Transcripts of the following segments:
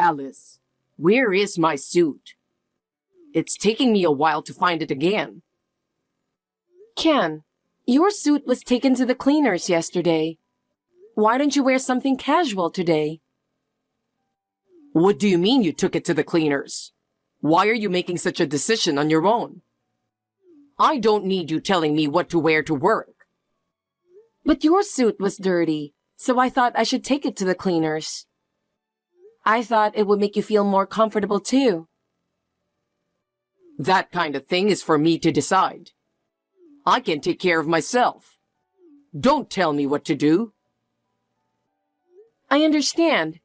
Alice, where is my suit? It's taking me a while to find it again. Ken, your suit was taken to the cleaners yesterday. Why don't you wear something casual today? What do you mean you took it to the cleaners? Why are you making such a decision on your own? I don't need you telling me what to wear to work. But your suit was dirty, so I thought I should take it to the cleaners. I thought it would make you feel more comfortable too. That kind of thing is for me to decide. I can take care of myself. Don't tell me what to do. I understand.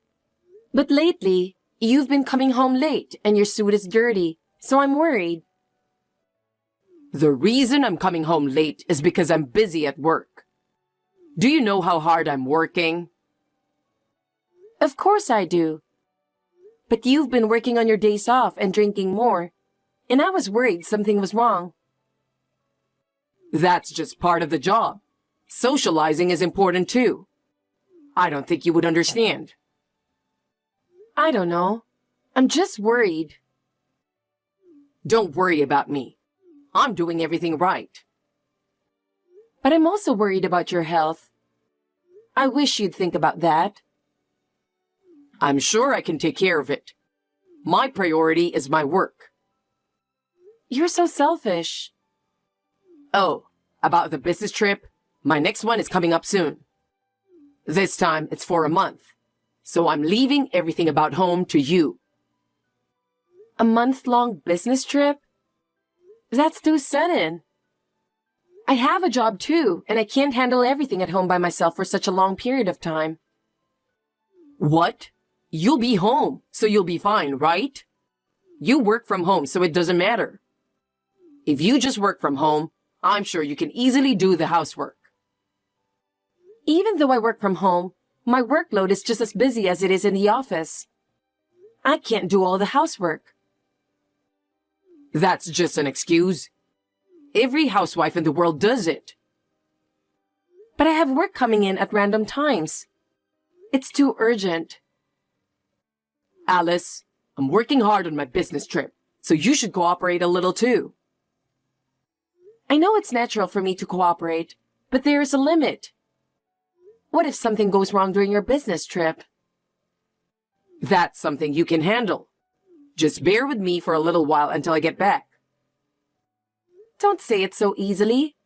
But lately, you've been coming home late and your suit is dirty, so I'm worried. The reason I'm coming home late is because I'm busy at work. Do you know how hard I'm working? Of course I do. But you've been working on your days off and drinking more, and I was worried something was wrong. That's just part of the job. Socializing is important too. I don't think you would understand. I don't know. I'm just worried. Don't worry about me. I'm doing everything right. But I'm also worried about your health. I wish you'd think about that. I'm sure I can take care of it. My priority is my work. You're so selfish. Oh, about the business trip, my next one is coming up soon. This time it's for a month, so I'm leaving everything about home to you. A month-long business trip? That's too sudden. I have a job too, and I can't handle everything at home by myself for such a long period of time. What? You'll be home, so you'll be fine, right? You work from home, so it doesn't matter. If you just work from home, I'm sure you can easily do the housework. Even though I work from home, my workload is just as busy as it is in the office. I can't do all the housework. That's just an excuse. Every housewife in the world does it. But I have work coming in at random times. It's too urgent. Alice, I'm working hard on my business trip, so you should cooperate a little too. I know it's natural for me to cooperate, but there is a limit. What if something goes wrong during your business trip? That's something you can handle. Just bear with me for a little while until I get back. Don't say it so easily.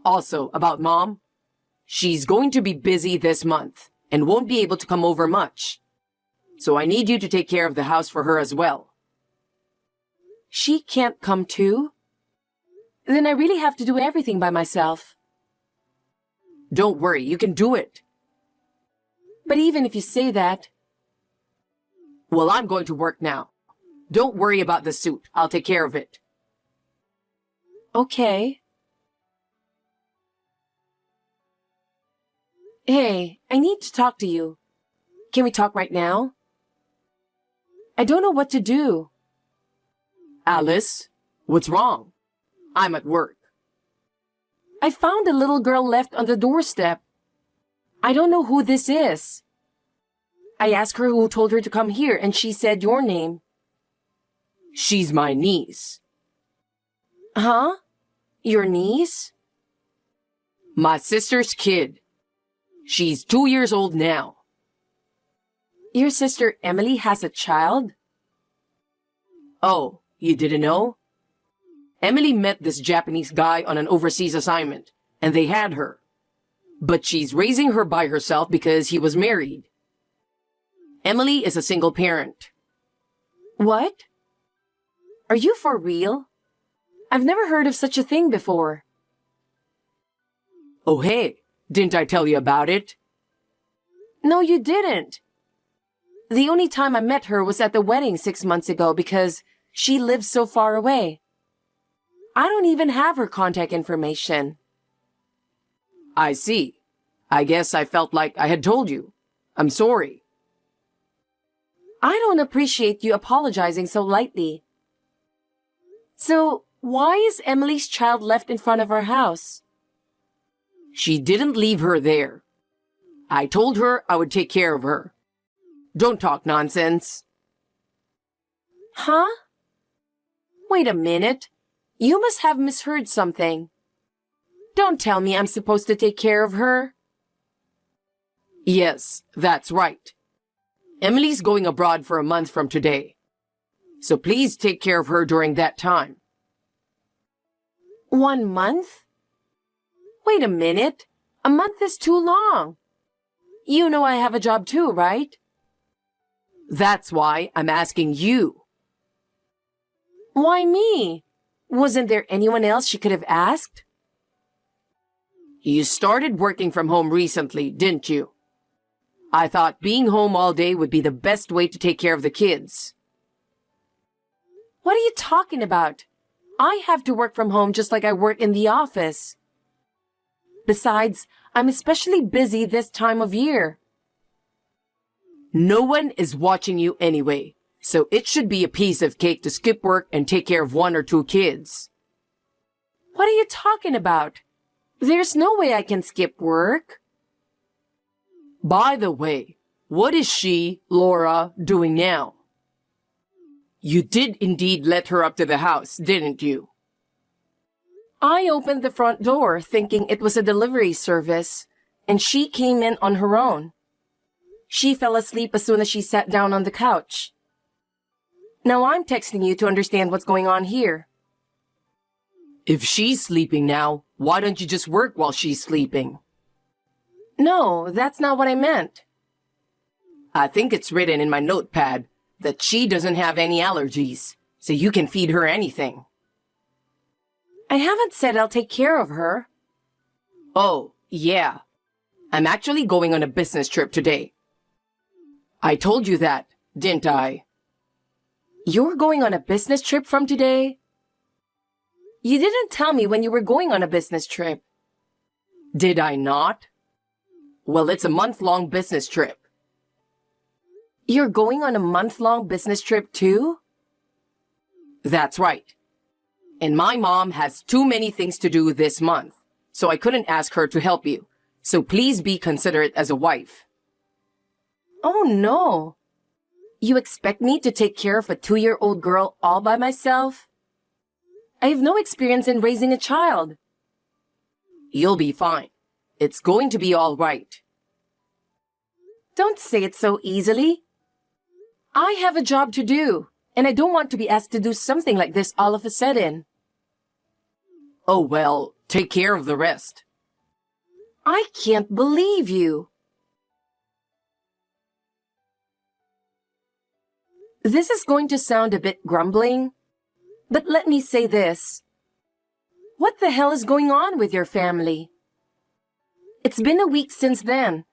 Also, about Mom, she's going to be busy this month and won't be able to come over much. So I need you to take care of the house for her as well. She can't come too? Then I really have to do everything by myself. Don't worry, you can do it. But even if you say that... Well, I'm going to work now. Don't worry about the suit. I'll take care of it. Okay. Hey, I need to talk to you. Can we talk right now? I don't know what to do. Alice, what's wrong? I'm at work. I found a little girl left on the doorstep. I don't know who this is. I asked her who told her to come here, and she said your name. She's my niece. Huh? Your niece? My sister's kid. She's 2 years old now. Your sister Emily has a child? Oh, you didn't know? Emily met this Japanese guy on an overseas assignment, and they had her. But she's raising her by herself because he was married. Emily is a single parent. What? Are you for real? I've never heard of such a thing before. Oh hey, didn't I tell you about it? No, you didn't. The only time I met her was at the wedding 6 months ago because she lives so far away. I don't even have her contact information. I see. I guess I felt like I had told you. I'm sorry. I don't appreciate you apologizing so lightly. So, why is Emily's child left in front of our house? She didn't leave her there. I told her I would take care of her. Don't talk nonsense. Huh? Wait a minute. You must have misheard something. Don't tell me I'm supposed to take care of her. Yes, that's right. Emily's going abroad for a month from today. So please take care of her during that time. 1 month? Wait a minute. A month is too long. You know I have a job too, right? That's why I'm asking you. Why me? Wasn't there anyone else she could have asked? You started working from home recently, didn't you? I thought being home all day would be the best way to take care of the kids. What are you talking about? I have to work from home just like I work in the office. Besides, I'm especially busy this time of year. No one is watching you anyway, so it should be a piece of cake to skip work and take care of 1 or 2 kids. What are you talking about? There's no way I can skip work. By the way, what is she, Laura, doing now? You did indeed let her up to the house, didn't you? I opened the front door thinking it was a delivery service, and she came in on her own. She fell asleep as soon as she sat down on the couch. Now I'm texting you to understand what's going on here. If she's sleeping now, why don't you just work while she's sleeping? No, that's not what I meant. I think it's written in my notepad that she doesn't have any allergies, so you can feed her anything. I haven't said I'll take care of her. Oh, yeah. I'm actually going on a business trip today. I told you that, didn't I? You're going on a business trip from today? You didn't tell me when you were going on a business trip. Did I not? Well, it's a month-long business trip. You're going on a month-long business trip too? That's right. And my mom has too many things to do this month, so I couldn't ask her to help you. So please be considerate as a wife. Oh no. You expect me to take care of a 2-year-old girl all by myself? I have no experience in raising a child. You'll be fine. It's going to be all right. Don't say it so easily. I have a job to do, and I don't want to be asked to do something like this all of a sudden. Oh well, take care of the rest. I can't believe you. This is going to sound a bit grumbling, but let me say this. What the hell is going on with your family? It's been a week since then,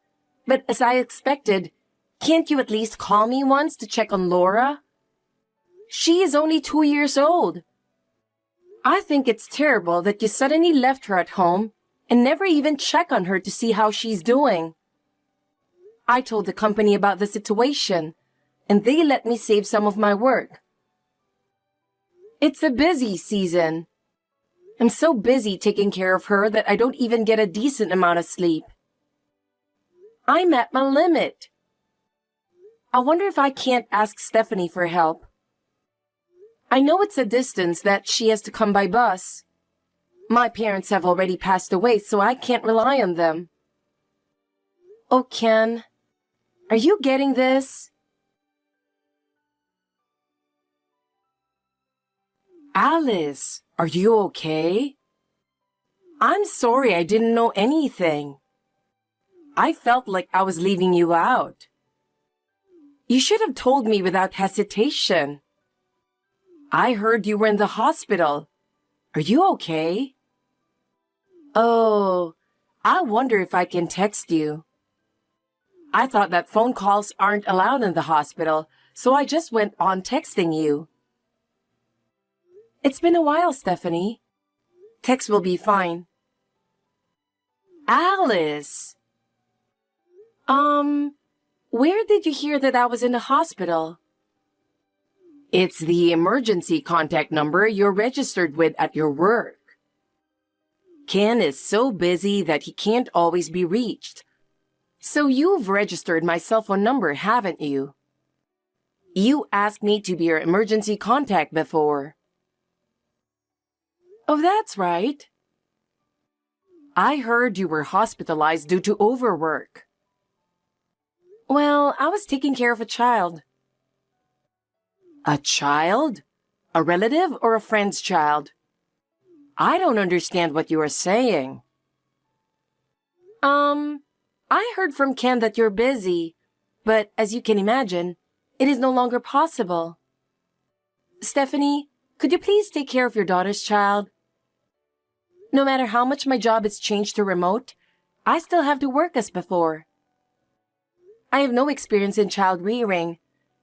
but as I expected, can't you at least call me once to check on Laura? She is only 2 years old. I think it's terrible that you suddenly left her at home and never even check on her to see how she's doing. I told the company about the situation, and they let me save some of my work. It's a busy season. I'm so busy taking care of her that I don't even get a decent amount of sleep. I'm at my limit. I wonder if I can't ask Stephanie for help. I know it's a distance that she has to come by bus. My parents have already passed away, so I can't rely on them. Oh, Ken, are you getting this? Alice, are you okay? I'm sorry I didn't know anything. I felt like I was leaving you out. You should have told me without hesitation. I heard you were in the hospital. Are you okay? Oh, I wonder if I can text you. I thought that phone calls aren't allowed in the hospital, so I just went on texting you. It's been a while, Stephanie. Text will be fine. Alice! Where did you hear that I was in the hospital? It's the emergency contact number you're registered with at your work. Ken is so busy that he can't always be reached. So you've registered my cell phone number, haven't you? You asked me to be your emergency contact before. Oh, that's right. I heard you were hospitalized due to overwork. Well, I was taking care of a child. A child? A relative or a friend's child? I don't understand what you are saying. I heard from Ken that you're busy, but as you can imagine, it is no longer possible. Stephanie, could you please take care of your daughter's child? No matter how much my job is changed to remote, I still have to work as before. I have no experience in child rearing,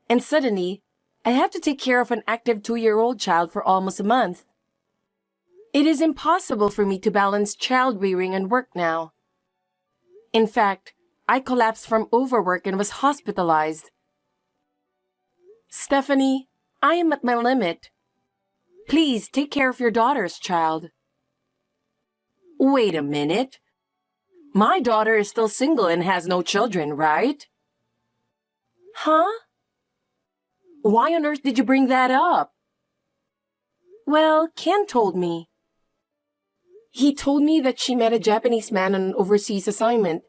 and suddenly, I have to take care of an active 2-year-old child for almost a month. It is impossible for me to balance child rearing and work now. In fact, I collapsed from overwork and was hospitalized. Stephanie, I am at my limit. Please take care of your daughter's child. Wait a minute. My daughter is still single and has no children, right? Huh? Why on earth did you bring that up? Well, Ken told me. He told me that she met a Japanese man on an overseas assignment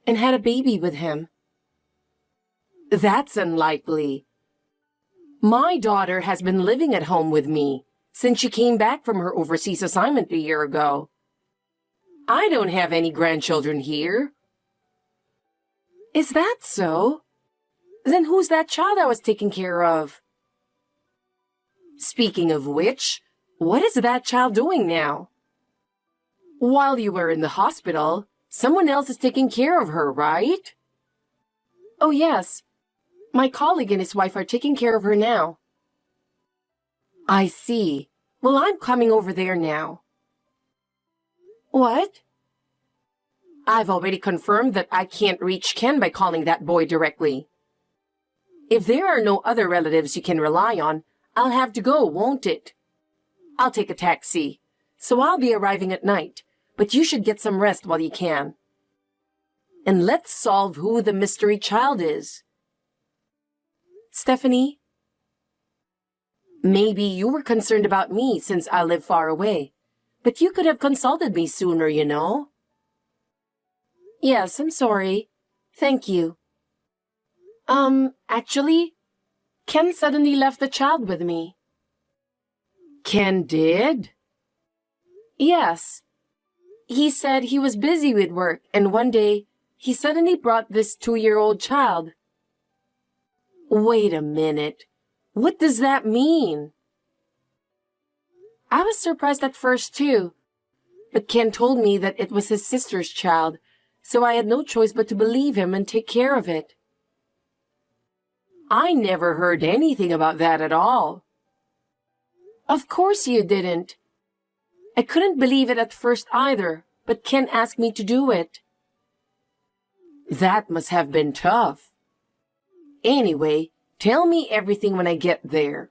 and had a baby with him. That's unlikely. My daughter has been living at home with me since she came back from her overseas assignment a year ago. I don't have any grandchildren here. Is that so? Then who's that child I was taking care of? Speaking of which, what is that child doing now? While you were in the hospital, someone else is taking care of her, right? Oh, yes. My colleague and his wife are taking care of her now. I see. Well, I'm coming over there now. What? I've already confirmed that I can't reach Ken by calling that boy directly. If there are no other relatives you can rely on, I'll have to go, won't it? I'll take a taxi, so I'll be arriving at night, but you should get some rest while you can. And let's solve who the mystery child is. Stephanie? Maybe you were concerned about me since I live far away, but you could have consulted me sooner, you know. Yes, I'm sorry. Thank you. Actually, Ken suddenly left the child with me. Ken did? Yes. He said he was busy with work, and one day, he suddenly brought this 2-year-old child. Wait a minute. What does that mean? I was surprised at first, too. But Ken told me that it was his sister's child, so I had no choice but to believe him and take care of it. I never heard anything about that at all. Of course you didn't. I couldn't believe it at first either, but Ken asked me to do it. That must have been tough. Anyway, tell me everything when I get there.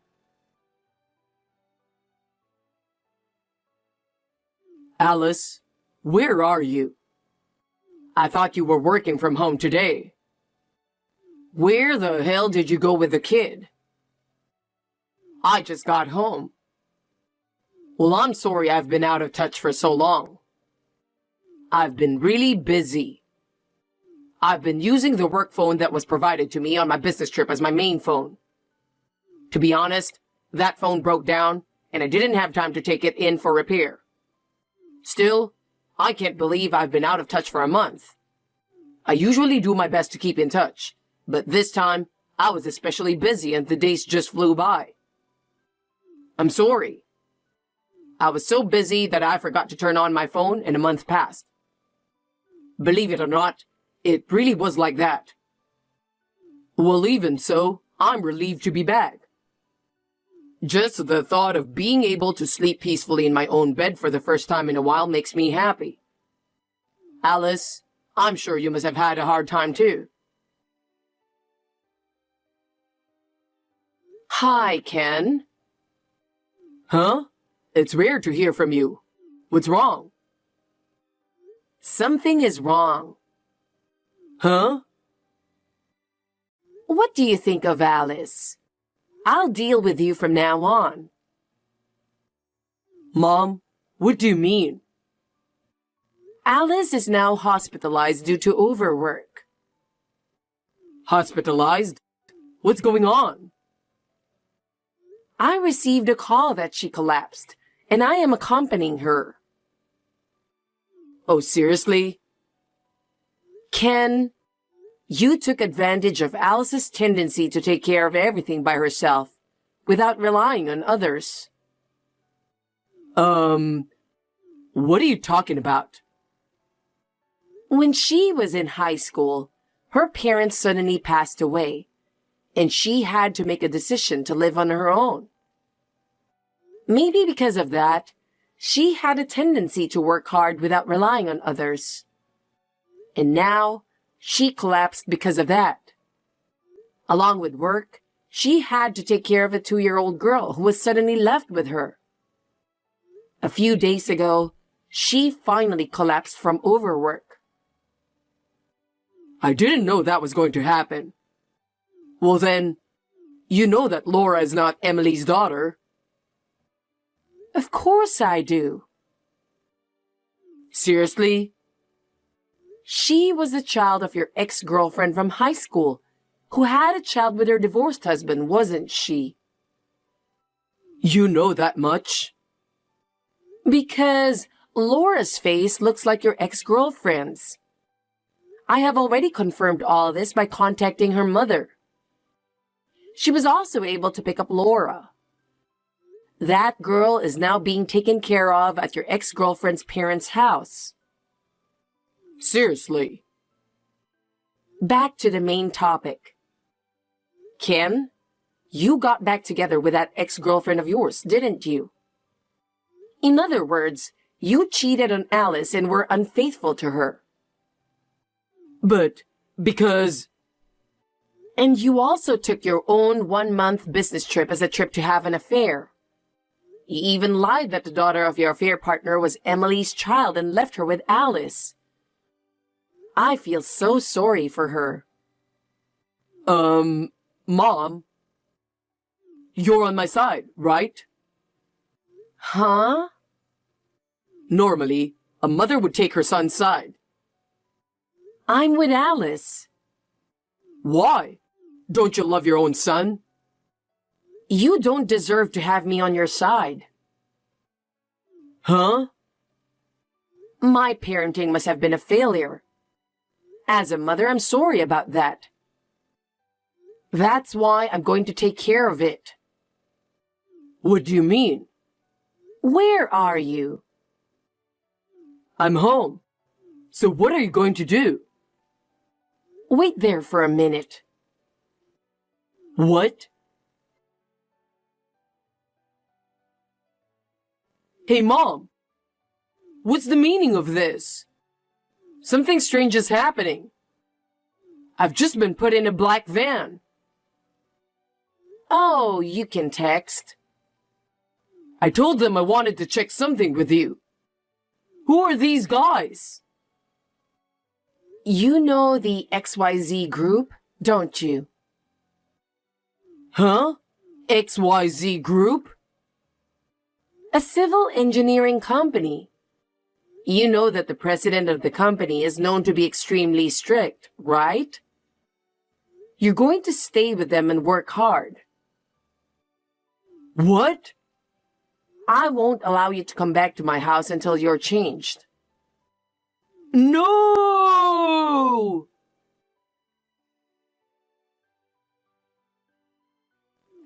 Alice, where are you? I thought you were working from home today. Where the hell did you go with the kid? I just got home. Well, I'm sorry I've been out of touch for so long. I've been really busy. I've been using the work phone that was provided to me on my business trip as my main phone. To be honest, that phone broke down, and I didn't have time to take it in for repair. Still, I can't believe I've been out of touch for a month. I usually do my best to keep in touch, but this time, I was especially busy and the days just flew by. I'm sorry. I was so busy that I forgot to turn on my phone and a month passed. Believe it or not, it really was like that. Well, even so, I'm relieved to be back. Just the thought of being able to sleep peacefully in my own bed for the first time in a while makes me happy. Alice, I'm sure you must have had a hard time too. Hi, Ken. Huh? It's rare to hear from you. What's wrong? Something is wrong. Huh? What do you think of Alice? I'll deal with you from now on. Mom, what do you mean? Alice is now hospitalized due to overwork. Hospitalized? What's going on? I received a call that she collapsed, and I am accompanying her. Oh, seriously? Ken, you took advantage of Alice's tendency to take care of everything by herself, without relying on others. What are you talking about? When she was in high school, her parents suddenly passed away, and she had to make a decision to live on her own. Maybe because of that, she had a tendency to work hard without relying on others. And now, she collapsed because of that. Along with work, she had to take care of a 2-year-old girl who was suddenly left with her. A few days ago, she finally collapsed from overwork. I didn't know that was going to happen. Well then, you know that Laura is not Emily's daughter. Of course I do. Seriously? She was the child of your ex-girlfriend from high school, who had a child with her divorced husband, wasn't she? You know that much? Because Laura's face looks like your ex-girlfriend's. I have already confirmed all this by contacting her mother. She was also able to pick up Laura. That girl is now being taken care of at your ex-girlfriend's parents' house. Seriously? Back to the main topic. Ken, you got back together with that ex-girlfriend of yours, didn't you? In other words, you cheated on Alice and were unfaithful to her. But, because... And you also took your own 1-month business trip as a trip to have an affair. You even lied that the daughter of your affair partner was Emily's child and left her with Alice. I feel so sorry for her. Mom? You're on my side, right? Huh? Normally, a mother would take her son's side. I'm with Alice. Why? Don't you love your own son? You don't deserve to have me on your side. Huh? My parenting must have been a failure. As a mother, I'm sorry about that. That's why I'm going to take care of it. What do you mean? Where are you? I'm home. So what are you going to do? Wait there for a minute. What? Hey, Mom! What's the meaning of this? Something strange is happening. I've just been put in a black van. Oh, you can text. I told them I wanted to check something with you. Who are these guys? You know the XYZ group, don't you? Huh? XYZ Group? A civil engineering company. You know that the president of the company is known to be extremely strict, right? You're going to stay with them and work hard. What? I won't allow you to come back to my house until you're changed. No!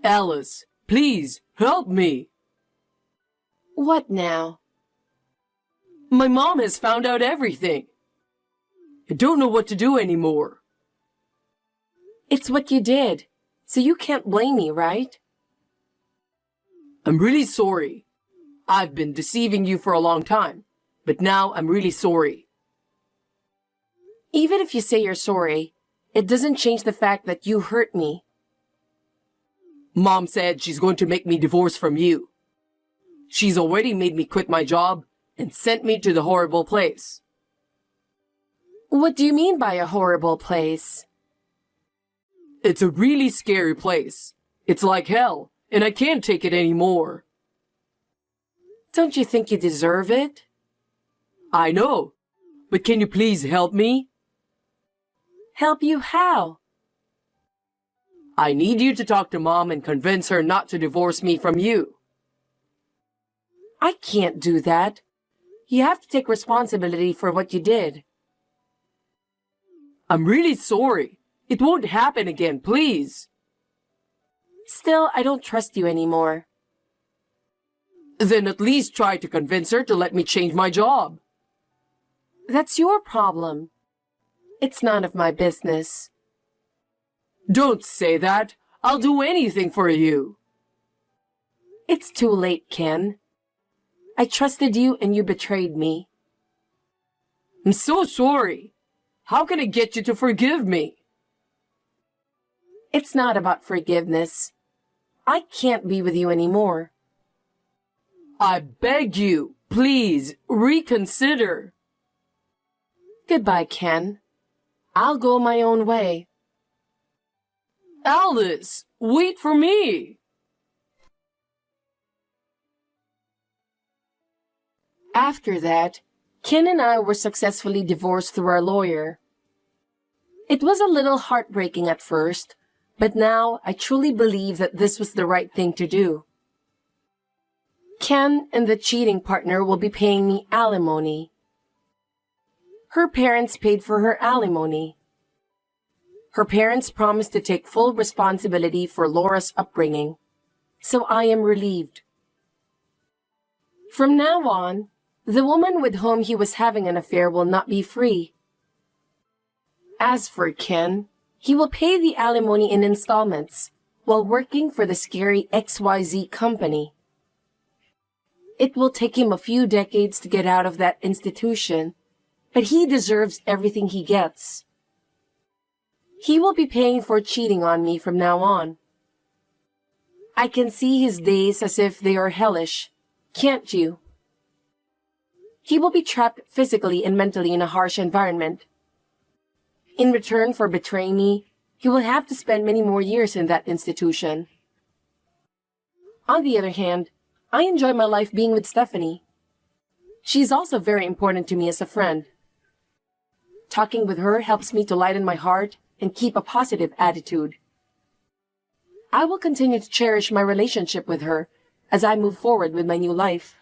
Alice, please, help me. What now? My mom has found out everything. I don't know what to do anymore. It's what you did, so you can't blame me, right? I'm really sorry. I've been deceiving you for a long time, but now I'm really sorry. Even if you say you're sorry, it doesn't change the fact that you hurt me. Mom said she's going to make me divorce from you. She's already made me quit my job and sent me to the horrible place. What do you mean by a horrible place? It's a really scary place. It's like hell, and I can't take it anymore. Don't you think you deserve it? I know, but can you please help me? Help you how? I need you to talk to Mom and convince her not to divorce me from you. I can't do that. You have to take responsibility for what you did. I'm really sorry. It won't happen again, please. Still, I don't trust you anymore. Then at least try to convince her to let me change my job. That's your problem. It's none of my business. Don't say that. I'll do anything for you. It's too late, Ken. I trusted you and you betrayed me. I'm so sorry. How can I get you to forgive me? It's not about forgiveness. I can't be with you anymore. I beg you, please, reconsider. Goodbye, Ken. I'll go my own way. Alice, wait for me. After that, Ken and I were successfully divorced through our lawyer. It was a little heartbreaking at first, but now I truly believe that this was the right thing to do. Ken and the cheating partner will be paying me alimony. Her parents paid for her alimony. Her parents promised to take full responsibility for Laura's upbringing, so I am relieved. From now on, the woman with whom he was having an affair will not be free. As for Ken, he will pay the alimony in installments while working for the scary XYZ company. It will take him a few decades to get out of that institution, but he deserves everything he gets. He will be paying for cheating on me from now on. I can see his days as if they are hellish, can't you? He will be trapped physically and mentally in a harsh environment. In return for betraying me, he will have to spend many more years in that institution. On the other hand, I enjoy my life being with Stephanie. She is also very important to me as a friend. Talking with her helps me to lighten my heart and keep a positive attitude. I will continue to cherish my relationship with her as I move forward with my new life.